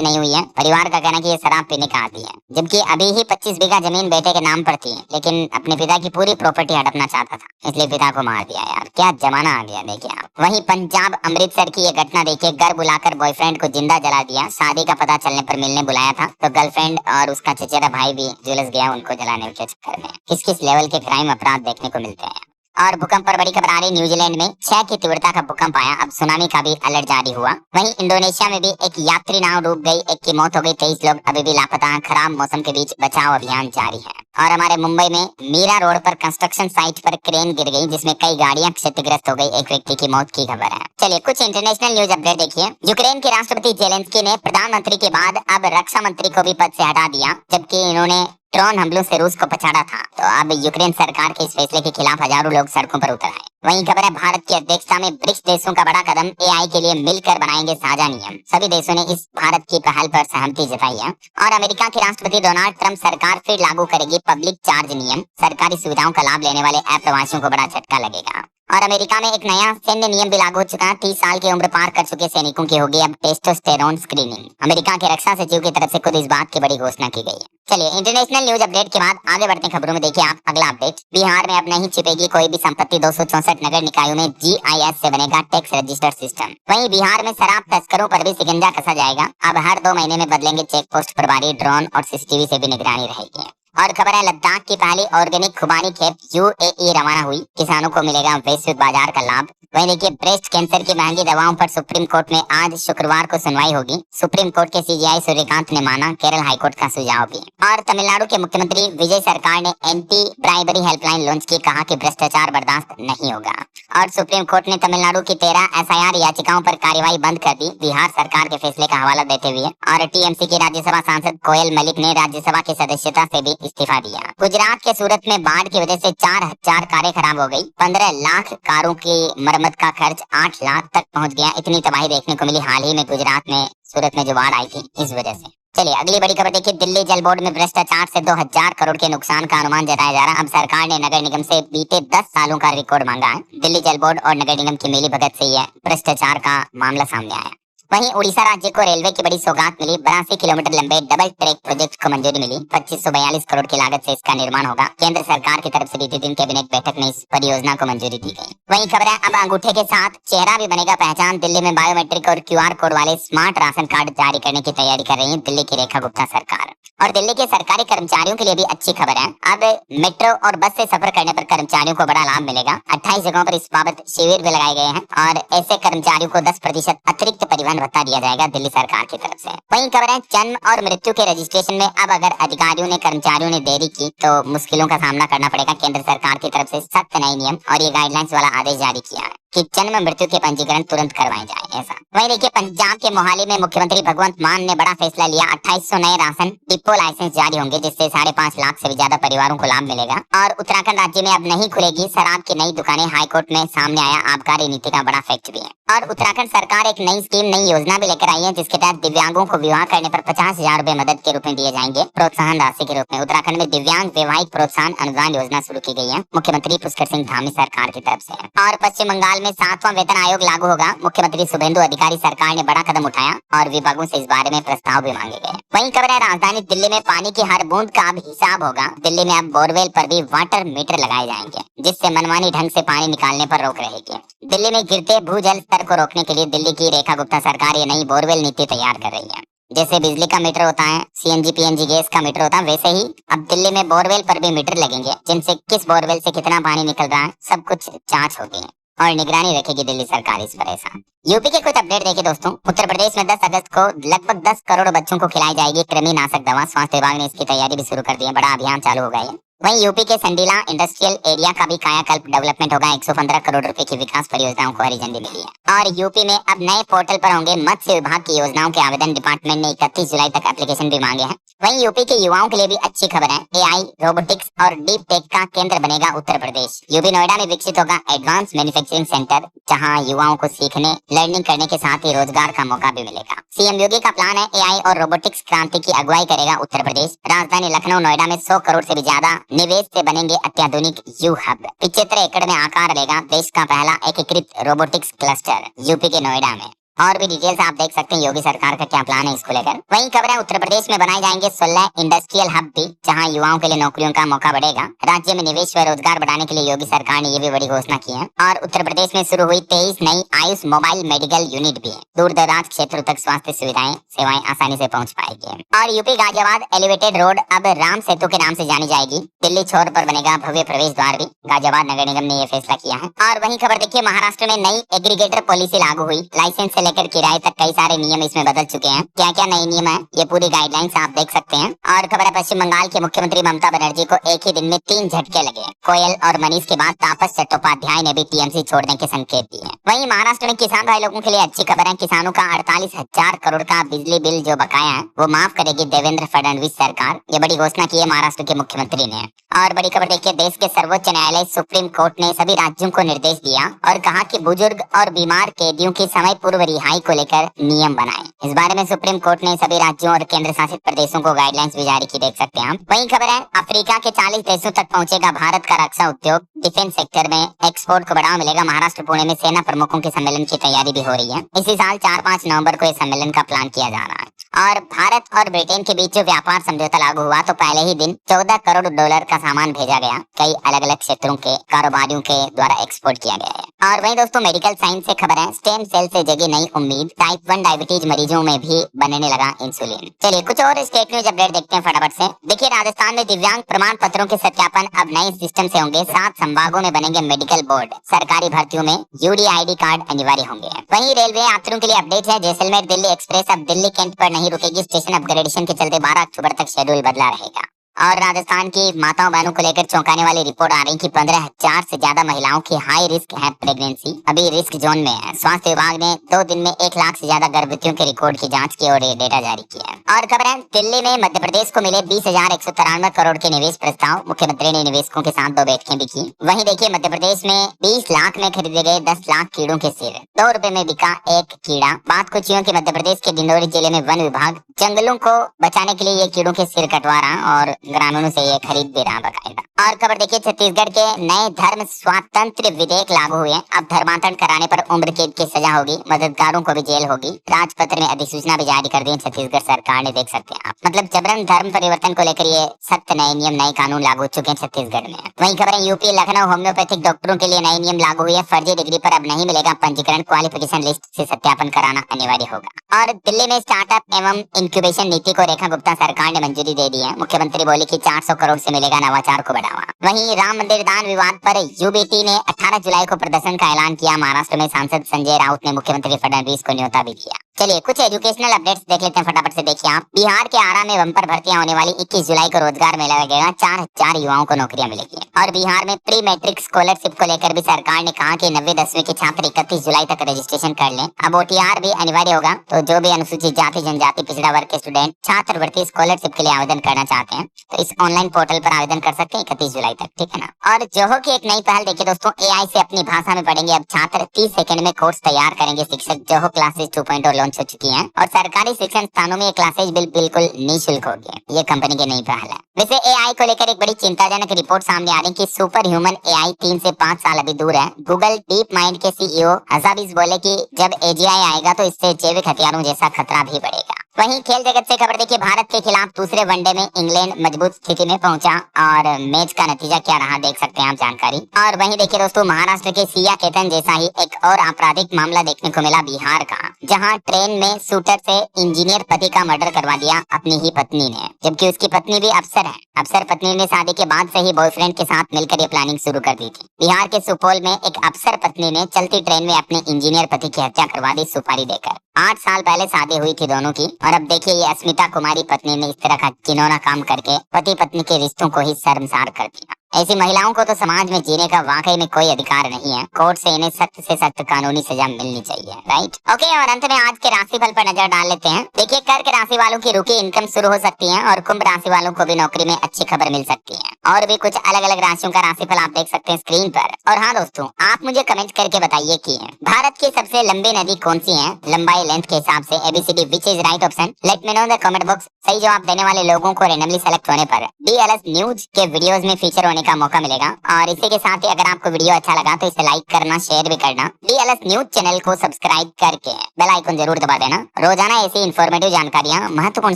नहीं हुई है। परिवार का कहना है कि ये शराब पीने का आदी है, जबकि अभी ही 25 बीघा जमीन बेटे के नाम पर थी, लेकिन अपने पिता की पूरी प्रॉपर्टी हड़पना चाहता था, इसलिए पिता को मार दिया। यार क्या जमाना आ गया देखिए आप। वहीं पंजाब अमृतसर की ये घटना देखिए, घर बुलाकर बॉयफ्रेंड को जिंदा जला दिया। शादी का पता चलने पर मिलने बुलाया था तो गर्लफ्रेंड और उसका चचेरा भाई भी झुलस गया उनको जलाने के चक्कर में। किस किस लेवल के क्राइम अपराध देखने को मिलते हैं। और भूकंप पर बड़ी खबर आ रही, न्यूजीलैंड में 6 की तीव्रता का भूकंप आया। अब सुनामी का भी अलर्ट जारी हुआ। वहीं इंडोनेशिया में भी एक यात्री नाव डूब गई, 1 की मौत हो गई, 23 लोग अभी भी लापता हैं। खराब मौसम के बीच बचाव अभियान जारी है। और हमारे मुंबई में मीरा रोड पर कंस्ट्रक्शन साइट पर क्रेन गिर गई जिसमें कई गाड़ियां क्षतिग्रस्त हो गई। 1 व्यक्ति की मौत की खबर है। चलिए कुछ इंटरनेशनल न्यूज अपडेट देखिए। यूक्रेन के राष्ट्रपति जेलेंस्की ने प्रधानमंत्री के बाद अब रक्षा मंत्री को भी पद से हटा दिया, जबकि इन्होंने ड्रोन हमलों से रूस को पछाड़ा था। तो अब यूक्रेन सरकार के इस फैसले के खिलाफ हजारों लोग सड़कों पर उतर आए। वहीं खबर है, भारत की अध्यक्षता में ब्रिक्स देशों का बड़ा कदम, एआई के लिए मिलकर बनाएंगे साझा नियम। सभी देशों ने इस भारत की पहल पर सहमति जताई है। और अमेरिका के राष्ट्रपति डोनाल्ड ट्रंप सरकार फिर लागू करेगी पब्लिक चार्ज नियम। सरकारी सुविधाओं का लाभ लेने वाले अप्रवासियों को बड़ा झटका लगेगा। और अमेरिका में एक नया सैन्य नियम भी लागू हो चुका है। 30 साल की उम्र पार कर चुके सैनिकों की होगी अब टेस्टोस्टेरोन स्क्रीनिंग। अमेरिका के रक्षा सचिव की तरफ से खुद इस बात की बड़ी घोषणा की गई है। चलिए इंटरनेशनल न्यूज अपडेट के बाद आगे बढ़ते हैं खबरों में। देखिए आप अगला अपडेट, बिहार में अब नहीं छिपेगी कोई भी संपत्ति। 264 नगर निकायों में जीआईएस से बनेगा टैक्स रजिस्टर सिस्टम। वहीं बिहार में शराब तस्करों पर भी शिकंजा कसा जाएगा। अब हर 2 महीने में बदलेंगे चेक पोस्ट प्रभारी, ड्रोन और सीसीटीवी से भी निगरानी रहेगी। और खबर है, लद्दाख की पहली ऑर्गेनिक खुबानी खेप यूएई रवाना हुई। किसानों को मिलेगा वैश्विक बाजार का लाभ। वहीं देखिए, ब्रेस्ट कैंसर की महंगी दवाओं पर सुप्रीम कोर्ट में आज शुक्रवार को सुनवाई होगी। सुप्रीम कोर्ट के सीजेआई सूर्यकांत ने माना केरल हाईकोर्ट का सुझाव भी। और तमिलनाडु के मुख्यमंत्री विजय सरकार ने एंटी ब्राइबरी हेल्पलाइन लॉन्च की, कहा कि भ्रष्टाचार बर्दाश्त नहीं होगा। और सुप्रीम कोर्ट ने तमिलनाडु की 13 एफआईआर याचिकाओं पर कार्रवाई बंद कर दी, बिहार सरकार के फैसले का हवाला देते हुए। और टीएमसी की राज्यसभा सांसद कोयल मलिक ने राज्यसभा की सदस्यता से भी इस्तीफा दिया। गुजरात के सूरत में बाढ़ की वजह से 4000 कारें खराब हो गई। 15 लाख कारों की मरम्मत का खर्च 8 लाख तक पहुंच गया। इतनी तबाही देखने को मिली हाल ही में गुजरात में, सूरत में जो बाढ़ आई थी इस वजह से। चलिए अगली बड़ी खबर देखिए, दिल्ली जल बोर्ड में भ्रष्टाचार से 2000 करोड़ के नुकसान का अनुमान जताया जा रहा है। अब सरकार ने नगर निगम से बीते 10 सालों का रिकॉर्ड मांगा है। दिल्ली जल बोर्ड और नगर निगम की मिलीभगत से यह भ्रष्टाचार का मामला सामने आया। वहीं उड़ीसा राज्य को रेलवे की बड़ी सौगात मिली। 82 किलोमीटर लंबे डबल ट्रैक प्रोजेक्ट को मंजूरी मिली। 2542 करोड़ की लागत से इसका निर्माण होगा। केंद्र सरकार की तरफ से बीते दिन कैबिनेट बैठक में इस परियोजना को मंजूरी दी गई। वहीं खबर है, अब अंगूठे के साथ चेहरा भी बनेगा पहचान। दिल्ली में बायोमेट्रिक और क्यूआर कोड वाले स्मार्ट राशन कार्ड जारी करने की तैयारी कर रही है दिल्ली की रेखा गुप्ता सरकार। और दिल्ली के सरकारी कर्मचारियों के लिए भी अच्छी खबर है। अब मेट्रो और बस से सफर करने पर कर्मचारियों को बड़ा लाभ मिलेगा। 28 जगहों पर इस बाबत शिविर भी लगाए गए हैं और ऐसे कर्मचारियों को 10% अतिरिक्त परिवहन भत्ता दिया जाएगा दिल्ली सरकार की तरफ से। वहीं खबर है, जन्म और मृत्यु के रजिस्ट्रेशन में अब अगर अधिकारियों ने कर्मचारियों ने देरी की तो मुश्किलों का सामना करना पड़ेगा। केंद्र सरकार की तरफ से सख्त नए नियम और ये गाइडलाइंस वाला आदेश जारी किया है कि जन्म मृत्यु के पंजीकरण तुरंत करवाए जाए ऐसा। वहीं देखिए, पंजाब के मोहाली में मुख्यमंत्री भगवंत मान ने बड़ा फैसला लिया। 2800 नए राशन डिपो लाइसेंस जारी होंगे जिससे 5.5 लाख से भी ज्यादा परिवारों को लाभ मिलेगा। और उत्तराखंड राज्य में अब नहीं खुलेगी शराब की नई दुकानें। हाईकोर्ट में सामने आया आबकारी नीति का बड़ा फैक्ट भी है। और उत्तराखंड सरकार एक नई स्कीम, नई योजना भी लेकर आई है जिसके तहत दिव्यांगों को विवाह करने पर 50,000 रुपए मदद के रूप में दिए जाएंगे, प्रोत्साहन राशि के रूप में। उत्तराखंड में दिव्यांग वैवाहिक प्रोत्साहन अनुदान योजना शुरू की गई है मुख्यमंत्री पुष्कर सिंह धामी सरकार की तरफ से। और पश्चिम बंगाल में 7वां वेतन आयोग लागू होगा। मुख्यमंत्री शुभेंदु अधिकारी सरकार ने बड़ा कदम उठाया और विभागों से इस बारे में प्रस्ताव भी मांगे गए। वहीं खबर है, राजधानी दिल्ली में पानी की हर बूंद का अब हिसाब होगा। दिल्ली में अब बोरवेल पर भी वाटर मीटर लगाए जाएंगे जिससे मनमानी ढंग से पानी निकालने पर रोक रहेगी। दिल्ली में गिरते भूजल स्तर को रोकने के लिए दिल्ली की रेखा गुप्ता सरकार ये नई बोरवेल नीति तैयार कर रही है। जैसे बिजली का मीटर होता है, सीएनजी पीएनजी गैस का मीटर होता है, वैसे ही अब दिल्ली में बोरवेल पर भी मीटर लगेंगे जिनसे किस बोरवेल से कितना पानी निकल रहा है सब कुछ जांच होगी और निगरानी रखेगी दिल्ली सरकार इस पर ऐसा। यूपी के कुछ अपडेट देखिए दोस्तों। उत्तर प्रदेश में 10 अगस्त को लगभग 10 करोड़ बच्चों को खिलाई जाएगी कृमिनाशक दवा। स्वास्थ्य विभाग ने इसकी तैयारी भी शुरू कर दी है। बड़ा अभियान चालू हो गया है। वहीं यूपी के संडीला इंडस्ट्रियल एरिया का भी कायाकल्प डेवलपमेंट होगा। 115 करोड़ रुपए की विकास परियोजनाओं को हरी झंडी मिली है। और यूपी में अब नए पोर्टल पर होंगे मत्स्य विभाग की योजनाओं के आवेदन। डिपार्टमेंट ने 31 जुलाई तक एप्लीकेशन भी मांगे हैं। वहीं यूपी के युवाओं के लिए भी अच्छी खबर है। एआई, रोबोटिक्स और डीप टेक का केंद्र बनेगा उत्तर प्रदेश। यूपी नोएडा में विकसित होगा एडवांस मैन्युफैक्चरिंग सेंटर, जहां युवाओं को सीखने, लर्निंग करने के साथ ही रोजगार का मौका भी मिलेगा। सीएम योगी का प्लान है एआई और रोबोटिक्स क्रांति की अगुवाई करेगा उत्तर प्रदेश। राजधानी लखनऊ नोएडा में 100 करोड़ से भी ज्यादा निवेश से बनेंगे अत्याधुनिक यू हब। 75 एकड़ में आकार लेगा देश का पहला एकीकृत रोबोटिक्स क्लस्टर यूपी के नोएडा में। और भी डिटेल्स आप देख सकते हैं योगी सरकार का क्या प्लान है इसको लेकर। वहीं खबर है उत्तर प्रदेश में बनाए जाएंगे 16 इंडस्ट्रियल हब भी, जहां युवाओं के लिए नौकरियों का मौका बढ़ेगा। राज्य में निवेश व रोजगार बढ़ाने के लिए योगी सरकार ने ये भी बड़ी घोषणा की है। और उत्तर प्रदेश में शुरू हुई 23 नई आयुष मोबाइल मेडिकल यूनिट भी है। दूर दराज क्षेत्रों तक स्वास्थ्य सेवाएं आसानी से पहुँच पाएगी। और यूपी गाजियाबाद एलिवेटेड रोड अब राम सेतु के नाम से जानी जाएगी। दिल्ली छोर पर बनेगा भव्य प्रवेश द्वार भी। गाजियाबाद नगर निगम ने यह फैसला किया है। और वहीं खबर देखिए महाराष्ट्र में नई एग्रीगेटर पॉलिसी लागू हुई। लाइसेंस से लेकर किराए तक कई सारे नियम इसमें बदल चुके हैं। क्या क्या नए नियम है ये पूरी गाइडलाइंस आप देख सकते हैं। और खबर है पश्चिम बंगाल के मुख्यमंत्री ममता बनर्जी को एक ही दिन में 3 झटके लगे। कोयल और मनीष के बाद तापस चट्टोपाध्याय ने भी टीएमसी छोड़ने के संकेत दिए। वहीं महाराष्ट्र में किसान भाई लोगों के लिए अच्छी खबर है। किसानों का 48,000 करोड़ का बिजली बिल जो बकाया है वो माफ करेगी देवेंद्र फडणवीस सरकार। ये बड़ी घोषणा की है महाराष्ट्र के मुख्यमंत्री ने। और बड़ी खबर देखिए देश के सर्वोच्च न्यायालय सुप्रीम कोर्ट ने सभी राज्यों को निर्देश दिया और कहा कि बुजुर्ग और बीमार कैदियों की समय पूर्व रिहाई को लेकर नियम बनाए। इस बारे में सुप्रीम कोर्ट ने सभी राज्यों और केंद्र शासित प्रदेशों को गाइडलाइंस भी जारी की, देख सकते हैं आप। वहीं खबर है अफ्रीका के 40 देशों तक पहुंचेगा भारत का रक्षा उद्योग। डिफेंस सेक्टर में एक्सपोर्ट को बढ़ावा मिलेगा। महाराष्ट्र पुणे में सेना प्रमुखों के सम्मेलन की तैयारी भी हो रही है। इसी साल 4-5 नवंबर को इस सम्मेलन का प्लान किया जा रहा है। और भारत और ब्रिटेन के बीच जो व्यापार समझौता लागू हुआ तो पहले ही दिन $14 करोड़ का सामान भेजा गया। कई अलग अलग क्षेत्रों के कारोबारियों के द्वारा एक्सपोर्ट किया गया है। और वहीं दोस्तों मेडिकल साइंस से खबर है स्टेम सेल से जगी नई उम्मीद। टाइप 1 डायबिटीज मरीजों में भी बनने लगा इंसुलिन। चलिए कुछ और स्टेट न्यूज अपडेट देखते हैं फटाफट से। देखिए राजस्थान में दिव्यांग प्रमाण पत्रों के सत्यापन अब नए सिस्टम से होंगे। 7 संभागों में बनेंगे मेडिकल बोर्ड। सरकारी भर्तियों में यूडीआईडी कार्ड अनिवार्य होंगे। वहीं रेलवे यात्रियों के लिए अपडेट है। जैसलमेर दिल्ली एक्सप्रेस अब दिल्ली कैंट पर नहीं रुकेगी। स्टेशन अपग्रेडेशन के चलते 12 अक्टूबर तक शेड्यूल बदला रहेगा। और राजस्थान की माताओं बहनों को लेकर चौंकाने वाली रिपोर्ट आ रही कि 15,000 से ज्यादा महिलाओं की हाई रिस्क है प्रेगनेंसी, अभी रिस्क जोन में है। स्वास्थ्य विभाग ने 2 दिन में 1 लाख से ज्यादा गर्भवतियों के रिकॉर्ड की जांच की और ये डेटा जारी किया है। और खबर है दिल्ली में मध्य प्रदेश को मिले 20,193 करोड़ के निवेश प्रस्ताव। मुख्यमंत्री ने निवेशकों के साथ 2 बैठकें भी की। वहीं देखिए मध्य प्रदेश में 20 लाख में खरीदे गए 10 लाख कीड़ों के सिर। 2 रुपए में बिका एक कीड़ा। बात कुछ यूं कि मध्य प्रदेश के डिंडोरी जिले में वन विभाग जंगलों को बचाने के लिए ये कीड़ों के सिर कटवा रहा और ग्रामीणों से ये खरीद भी रहा बकायदा। और खबर देखिए छत्तीसगढ़ के नए धर्म स्वातंत्र विधेयक लागू हुए। अब धर्मांतरण कराने पर उम्र कैद की सजा होगी। मददगारों को भी जेल होगी। राजपत्र में अधिसूचना भी जारी कर दी छत्तीसगढ़ सरकार ने, देख सकते हैं आप। मतलब जबरन धर्म परिवर्तन को लेकर ये सख्त नए नियम नए कानून लागू हो चुके हैं छत्तीसगढ़ में। वहीं खबर है यूपी लखनऊ होम्योपैथिक डॉक्टरों के लिए नए नियम लागू हुए। फर्जी डिग्री पर अब नहीं मिलेगा पंजीकरण। क्वालिफिकेशन लिस्ट से सत्यापन कराना अनिवार्य होगा। और दिल्ली में स्टार्टअप एवं इंक्यूबेशन नीति को रेखा गुप्ता सरकार ने मंजूरी दे दी है। मुख्यमंत्री बोली कि 400 करोड़ से मिलेगा नवाचार को बढ़ावा। वहीं राम मंदिर दान विवाद पर यूबीटी ने 18 जुलाई को प्रदर्शन का ऐलान किया। महाराष्ट्र में सांसद संजय राउत ने मुख्यमंत्री फडणवीस को न्योता भी दिया। चलिए कुछ एजुकेशनल अपडेट्स देख लेते हैं फटाफट से। देखिए आप बिहार के आरा में बम्पर भर्तियां होने वाली। 21 जुलाई को रोजगार मेला लगेगा। 4,000 युवाओं को नौकरियां मिलेगी। और बिहार में प्री मैट्रिक स्कॉलरशिप को लेकर भी सरकार ने कहा कि 9वीं-10वीं के छात्र 31 जुलाई तक रजिस्ट्रेशन कर लें। अब ओटीआर भी अनिवार्य होगा। तो जो भी अनुसूचित जाति जनजाति पिछड़ा वर्ग के स्टूडेंट छात्रवृत्ति स्कॉलरशिप के लिए आवेदन करना चाहते हैं तो इस ऑनलाइन पोर्टल पर आवेदन कर सकते हैं 31 जुलाई तक, ठीक है ना। और जोहो की एक नई पहल देखिए दोस्तों, एआई से अपनी भाषा में पढ़ेंगे अब छात्र। 30 सेकंड में कोर्स तैयार करेंगे शिक्षक। जोहो क्लासेस 2.0 लॉन्च हो चुकी है और सरकारी शिक्षण स्थानों में ये क्लासेज बिल्कुल निःशुल्क होगी। ये कंपनी की नई पहल है। वैसे एआई को लेकर एक बड़ी चिंताजनक रिपोर्ट सामने आ रही है कि सुपर ह्यूमन एआई 3 से 5 साल अभी दूर है। गूगल डीप माइंड के सीईओ हजाबिज बोले कि जब एजीआई आएगा तो इससे जैविक हथियारों जैसा खतरा भी बढ़ेगा। वहीं खेल जगत से खबर देखिए, भारत के खिलाफ दूसरे वनडे में इंग्लैंड मजबूत स्थिति में पहुंचा और मैच का नतीजा क्या रहा देख सकते हैं आप जानकारी। और वहीं देखिए दोस्तों, महाराष्ट्र के सिया केतन जैसा ही एक और आपराधिक मामला देखने को मिला बिहार का, जहां ट्रेन में शूटर से इंजीनियर पति का मर्डर करवा दिया अपनी ही पत्नी ने। जबकि उसकी पत्नी भी अफसर है। अफसर पत्नी ने शादी के बाद से ही बॉयफ्रेंड के साथ मिलकर ये प्लानिंग शुरू कर दी थी। बिहार के सुपौल में एक अफसर पत्नी ने चलती ट्रेन में अपने इंजीनियर पति की हत्या करवा दी सुपारी देकर। 8 साल पहले शादी हुई थी दोनों की, और अब देखिए ये अस्मिता कुमारी पत्नी ने इस तरह का घिनौना काम करके पति पत्नी के रिश्तों को ही शर्मसार कर दिया। ऐसी महिलाओं को तो समाज में जीने का वाकई में कोई अधिकार नहीं है। कोर्ट से इन्हें सख्त से सख्त कानूनी सजा मिलनी चाहिए, राइट। ओके, और अंत में आज के राशिफल पर नजर डाल लेते हैं। देखिए, कर्क राशि वालों की रुकी इनकम शुरू हो सकती है, और कुंभ राशि वालों को भी नौकरी में अच्छी खबर मिल सकती है। और भी कुछ अलग अलग राशियों का राशिफल आप देख सकते हैं स्क्रीन पर। और हाँ दोस्तों, आप मुझे कमेंट करके बताइए कि भारत की सबसे लंबी नदी कौन सी है, लंबाई लेंथ के हिसाब से ABCD which is right option. Let me know in the comment box. सही जवाब देने वाले लोगों को रैंडमली सेलेक्ट होने पर DLS न्यूज के वीडियोस में फीचर होने का मौका मिलेगा। और इसी के साथ ही अगर आपको वीडियो अच्छा लगा तो इसे लाइक करना, शेयर भी करना। DLS न्यूज चैनल को सब्सक्राइब करके बेल आइकन जरूर दबा देना, रोजाना ऐसी इन्फॉर्मेटिव जानकारियां, महत्वपूर्ण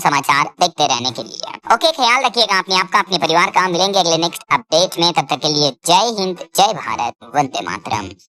समाचार देखते रहने के लिए। ओके, ख्याल रखिएगा अपने आपका, अपने परिवार का। मिलेंगे अगले नेक्स्ट अपडेट में, तब तक के लिए जय हिंद, जय भारत, वंदे मातरम।